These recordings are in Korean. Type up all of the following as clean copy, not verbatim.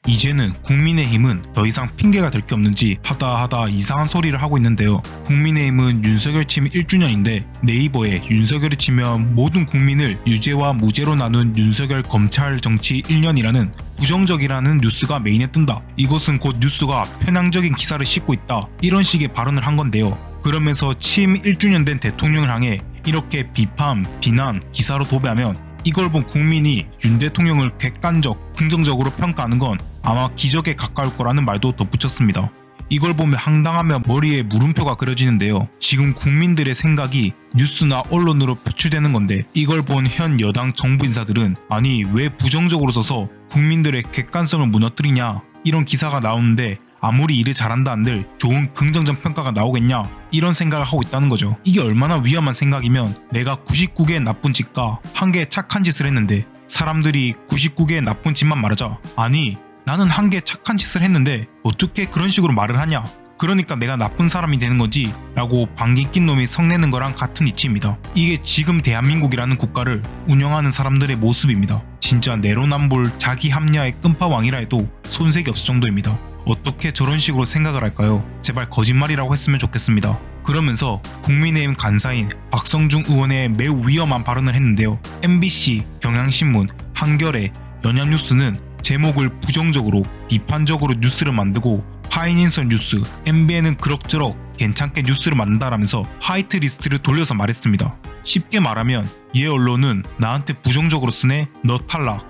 이제는 국민의힘은 더 이상 핑계가 될 게 없는지 하다 이상한 소리를 하고 있는데요. 국민의힘은 윤석열 취임 1주년인데 네이버에 윤석열이 치면 모든 국민을 유죄와 무죄로 나눈 윤석열 검찰 정치 1년이라는 부정적이라는 뉴스가 메인에 뜬다. 이것은 곧 뉴스가 편향적인 기사를 싣고 있다. 이런 식의 발언을 한 건데요. 그러면서 취임 1주년 된 대통령을 향해 이렇게 비판, 비난, 기사로 도배하면 이걸 본 국민이 윤 대통령을 객관적, 긍정적으로 평가하는 건 아마 기적에 가까울 거라는 말도 덧붙였습니다. 이걸 보면 황당하며 머리에 물음표가 그려지는데요. 지금 국민들의 생각이 뉴스나 언론으로 표출되는 건데 이걸 본 현 여당 정부 인사들은 아니 왜 부정적으로 써서 국민들의 객관성을 무너뜨리냐 이런 기사가 나오는데 아무리 일을 잘한다 한들 좋은 긍정적 평가가 나오겠냐 이런 생각을 하고 있다는 거죠. 이게 얼마나 위험한 생각이면 내가 99개의 나쁜 짓과 1개의 착한 짓을 했는데 사람들이 99개의 나쁜 짓만 말하자 아니 나는 1개의 착한 짓을 했는데 어떻게 그런 식으로 말을 하냐 그러니까 내가 나쁜 사람이 되는 거지 라고 방귀 낀 놈이 성내는 거랑 같은 이치입니다. 이게 지금 대한민국이라는 국가를 운영하는 사람들의 모습입니다. 진짜 내로남불 자기 합리화의 끔파왕이라 해도 손색이 없을 정도입니다. 어떻게 저런 식으로 생각을 할까요? 제발 거짓말이라고 했으면 좋겠습니다. 그러면서 국민의힘 간사인 박성중 의원의 매우 위험한 발언을 했는데요. MBC, 경향신문, 한겨레, 연합뉴스는 제목을 부정적으로 비판적으로 뉴스를 만들고 파이낸셜 뉴스, MBN은 그럭저럭 괜찮게 뉴스를 만든다라면서 화이트리스트를 돌려서 말했습니다. 쉽게 말하면 얘 언론은 나한테 부정적으로 쓰네, 너 탈락,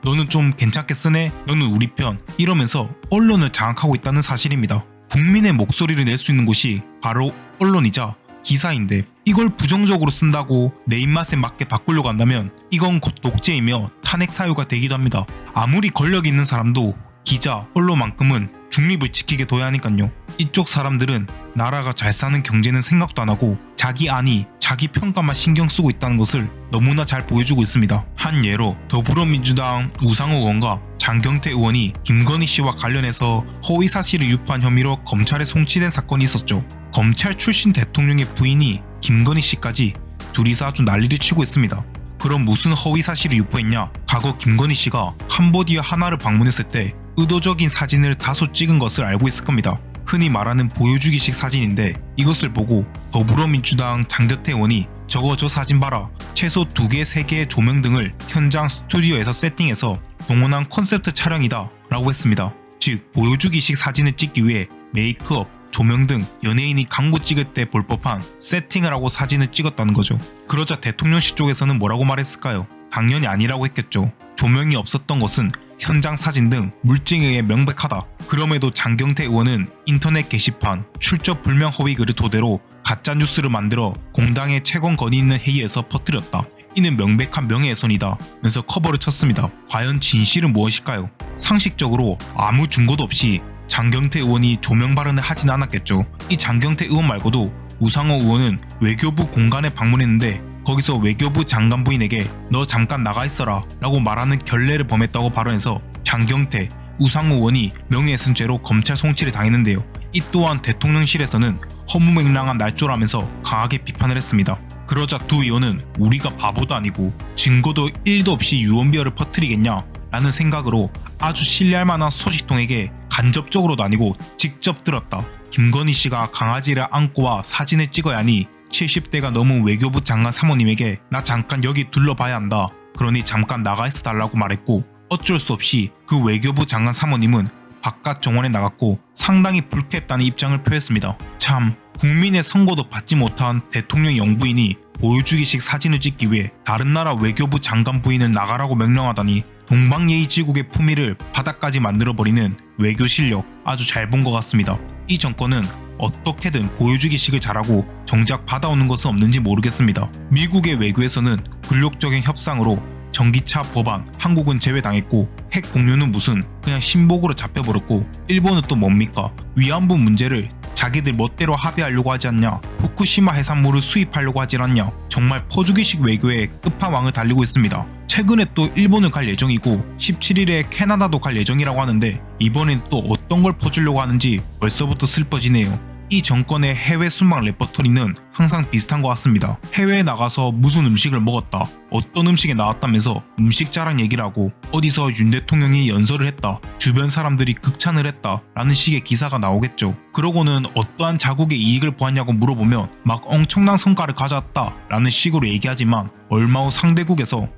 너는 좀 괜찮게 쓰네, 너는 우리 편 이러면서 언론을 장악하고 있다는 사실입니다. 국민의 목소리를 낼 수 있는 곳이 바로 언론이자 기사인데 이걸 부정적으로 쓴다고 내 입맛에 맞게 바꾸려고 한다면 이건 곧 독재이며 탄핵 사유가 되기도 합니다. 아무리 권력 있는 사람도 기자, 언론만큼은 중립을 지키게 둬야 하니까요. 이쪽 사람들은 나라가 잘 사는 경제는 생각도 안 하고 자기 안위, 자기 평가만 신경 쓰고 있다는 것을 너무나 잘 보여주고 있습니다. 한 예로 더불어민주당 우상호 의원과 장경태 의원이 김건희 씨와 관련해서 허위 사실을 유포한 혐의로 검찰에 송치된 사건이 있었죠. 검찰 출신 대통령의 부인이 김건희 씨까지 둘이서 아주 난리를 치고 있습니다. 그럼 무슨 허위 사실을 유포했냐? 과거 김건희 씨가 캄보디아 하나를 방문했을 때 의도적인 사진을 다수 찍은 것을 알고 있을 겁니다. 흔히 말하는 보여주기식 사진인데 이것을 보고 더불어민주당 장경태 의원이 저거 저 사진 봐라. 최소 2개, 3개의 조명 등을 현장 스튜디오에서 세팅해서 동원한 컨셉트 촬영이다 라고 했습니다. 즉 보여주기식 사진을 찍기 위해 메이크업, 조명 등 연예인이 광고 찍을 때 볼 법한 세팅을 하고 사진을 찍었다는 거죠. 그러자 대통령실 쪽에서는 뭐라고 말했을까요? 당연히 아니라고 했겠죠. 조명이 없었던 것은 현장 사진 등 물증에 의해 명백하다. 그럼에도 장경태 의원은 인터넷 게시판 출처 불명 허위 글을 토대로 가짜뉴스를 만들어 공당의 채권 건의 있는 회의에서 퍼뜨렸다. 이는 명백한 명예훼손이다 면서 커버를 쳤습니다. 과연 진실은 무엇일까요? 상식적으로 아무 증거도 없이 장경태 의원이 조명 발언을 하진 않았겠죠. 이 장경태 의원 말고도 우상호 의원은 외교부 공간에 방문했는데 거기서 외교부 장관 부인에게 너 잠깐 나가 있어라 라고 말하는 결례를 범했다고 발언해서 장경태, 우상호 의원이 명예훼손죄로 검찰 송치를 당했는데요. 이 또한 대통령실에서는 허무맹랑한 날조라면서 강하게 비판을 했습니다. 그러자 두 의원은 우리가 바보도 아니고 증거도 1도 없이 유언비어를 퍼뜨리겠냐 라는 생각으로 아주 신뢰할 만한 소식통에게 간접적으로도 아니고 직접 들었다. 김건희 씨가 강아지를 안고 와 사진을 찍어야 하니 70대가 넘은 외교부 장관 사모님에게 나 잠깐 여기 둘러봐야 한다. 그러니 잠깐 나가 있어 달라고 말했고 어쩔 수 없이 그 외교부 장관 사모님은 바깥 정원에 나갔고 상당히 불쾌했다는 입장을 표했습니다. 참 국민의 선고도 받지 못한 대통령 영부인이 보여주기식 사진을 찍기 위해 다른 나라 외교부 장관 부인을 나가라고 명령하다니 동방예의지국의 품위를 바닥까지 만들어버리는 외교 실력 아주 잘 본 것 같습니다. 이 정권은 어떻게든 보여주기식을 잘하고 정작 받아오는 것은 없는지 모르겠습니다. 미국의 외교에서는 굴욕적인 협상으로 전기차 법안 한국은 제외당했고 핵 공유는 무슨 그냥 신복으로 잡혀버렸고 일본은 또 뭡니까? 위안부 문제를 자기들 멋대로 합의하려고 하지 않냐? 후쿠시마 해산물을 수입하려고 하질 않냐? 정말 퍼주기식 외교의 끝판왕을 달리고 있습니다. 최근에 또 일본을 갈 예정이고 17일에 캐나다도 갈 예정이라고 하는데 이번엔 또 어떤 걸 퍼주려고 하는지 벌써부터 슬퍼지네요. 이 정권의 해외 순방 레퍼토리는 항상 비슷한 것 같습니다. 해외에 나가서 무슨 음식을 먹었다, 어떤 음식이 나왔다면서 음식 자랑 얘기를 하고 어디서 윤 대통령이 연설을 했다, 주변 사람들이 극찬을 했다 라는 식의 기사가 나오겠죠. 그러고는 어떠한 자국의 이익을 보았냐고 물어보면 막 엄청난 성과를 가져왔다 라는 식으로 얘기하지만 얼마 후 상대국에서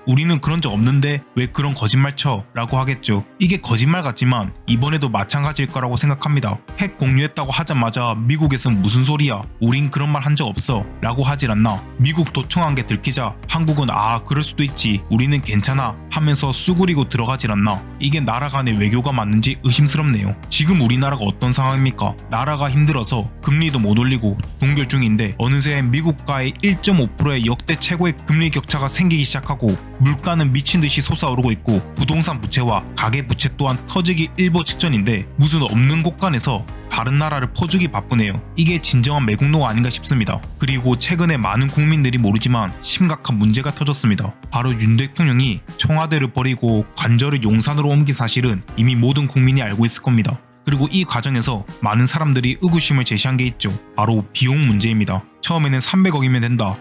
우리는 그런 적 없는데 왜 그런 거짓말 쳐? 라고 하겠죠. 이게 거짓말 같지만 이번에도 마찬가지일 거라고 생각합니다. 핵 공유했다고 하자마자 미국에선 무슨 소리야, 우린 그런 말 한 적 없어 라고 하질 않나. 미국 도청한 게 들키자 한국은 그럴 수도 있지, 우리는 괜찮아 하면서 수그리고 들어가질 않나. 이게 나라 간의 외교가 맞는지 의심스럽네요. 지금 우리나라가 어떤 상황입니까? 나라가 힘들어서 금리도 못 올리고 동결 중인데 어느새 미국과의 1.5%의 역대 최고의 금리 격차가 생기기 시작하고 물가는 미친듯이 솟아오르고 있고 부동산 부채와 가계 부채 또한 터지기 일보 직전인데 무슨 없는 곳간에서 다른 나라를 퍼주기 바쁘네요. 이게 진정한 매국노가 아닌가 싶습니다. 그리고 최근에 많은 국민들이 모르지만 심각한 문제가 터졌습니다. 바로 윤 대통령이 청와대를 버리고 관저를 용산으로 옮긴 사실은 이미 모든 국민이 알고 있을 겁니다. 그리고 이 과정에서 많은 사람들이 의구심을 제시한 게 있죠. 바로 비용 문제입니다. 처음에는 300억이면 된다,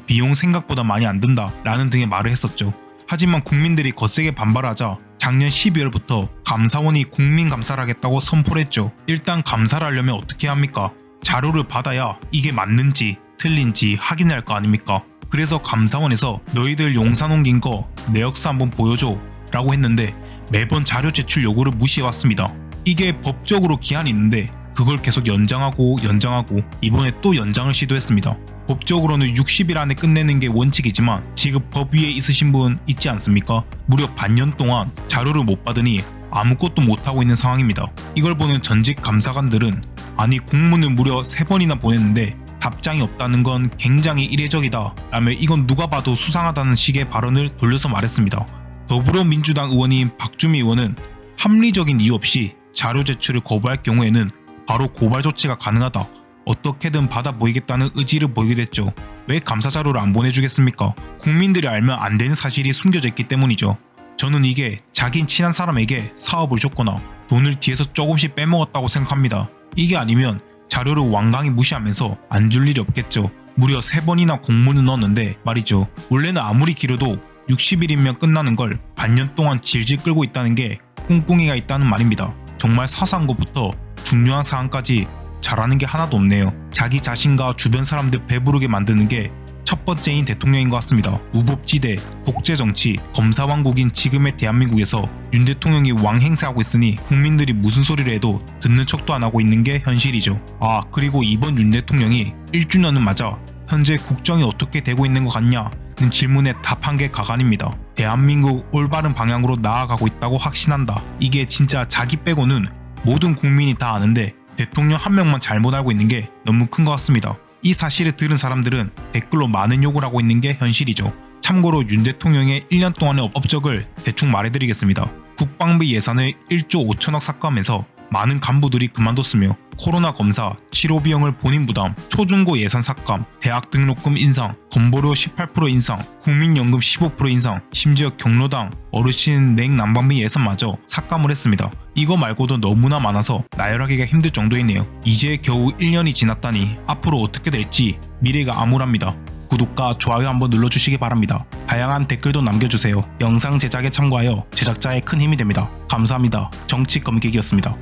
비용 생각보다 많이 안 든다 라는 등의 말을 했었죠. 하지만 국민들이 거세게 반발하자 작년 12월부터 감사원이 국민감사를 하겠다고 선포를 했죠. 일단 감사를 하려면 어떻게 합니까? 자료를 받아야 이게 맞는지 틀린지 확인할 거 아닙니까? 그래서 감사원에서 너희들 용산 옮긴 거 내역서 한번 보여줘 라고 했는데 매번 자료 제출 요구를 무시해왔습니다. 이게 법적으로 기한이 있는데 그걸 계속 연장하고 이번에 또 연장을 시도했습니다. 법적으로는 60일 안에 끝내는 게 원칙이지만 지금 법 위에 있으신 분 있지 않습니까? 무려 반년 동안 자료를 못 받으니 아무것도 못하고 있는 상황입니다. 이걸 보는 전직 감사관들은 아니 공문을 무려 3번이나 보냈는데 답장이 없다는 건 굉장히 이례적이다 라며 이건 누가 봐도 수상하다는 식의 발언을 돌려서 말했습니다. 더불어민주당 의원인 박주미 의원은 합리적인 이유 없이 자료 제출을 거부할 경우에는 바로 고발 조치가 가능하다, 어떻게든 받아 보이겠다는 의지를 보이게 됐죠. 왜 감사 자료를 안 보내주겠습니까? 국민들이 알면 안 되는 사실이 숨겨져 있기 때문이죠. 저는 이게 자긴 친한 사람에게 사업을 줬거나 돈을 뒤에서 조금씩 빼먹었다고 생각합니다. 이게 아니면 자료를 완강히 무시하면서 안 줄 일이 없겠죠. 무려 3번이나 공문을 넣었는데 말이죠. 원래는 아무리 길어도 60일이면 끝나는 걸 반년 동안 질질 끌고 있다는 게 꿍꿍이가 있다는 말입니다. 정말 사소한 것부터 중요한 사안까지 잘하는 게 하나도 없네요. 자기 자신과 주변 사람들 배부르게 만드는 게 첫 번째인 대통령인 것 같습니다. 무법지대, 독재정치, 검사왕국인 지금의 대한민국에서 윤 대통령이 왕 행세하고 있으니 국민들이 무슨 소리를 해도 듣는 척도 안 하고 있는 게 현실이죠. 그리고 이번 윤 대통령이 1주년은 맞아 현재 국정이 어떻게 되고 있는 것 같냐는 질문에 답한 게 가관입니다. 대한민국 올바른 방향으로 나아가고 있다고 확신한다. 이게 진짜 자기 빼고는 모든 국민이 다 아는데 대통령 한 명만 잘못 알고 있는 게 너무 큰 것 같습니다. 이 사실을 들은 사람들은 댓글로 많은 욕을 하고 있는 게 현실이죠. 참고로 윤 대통령의 1년 동안의 업적을 대충 말해드리겠습니다. 국방비 예산을 1조 5천억 삭감해서 많은 간부들이 그만뒀으며 코로나 검사, 치료 비용을 본인 부담, 초중고 예산 삭감, 대학 등록금 인상, 건보료 18% 인상, 국민연금 15% 인상, 심지어 경로당, 어르신 냉난방비 예산마저 삭감을 했습니다. 이거 말고도 너무나 많아서 나열하기가 힘들 정도이네요. 이제 겨우 1년이 지났다니 앞으로 어떻게 될지 미래가 암울합니다. 구독과 좋아요 한번 눌러주시기 바랍니다. 다양한 댓글도 남겨주세요. 영상 제작에 참고하여 제작자에 큰 힘이 됩니다. 감사합니다. 정치검객이었습니다.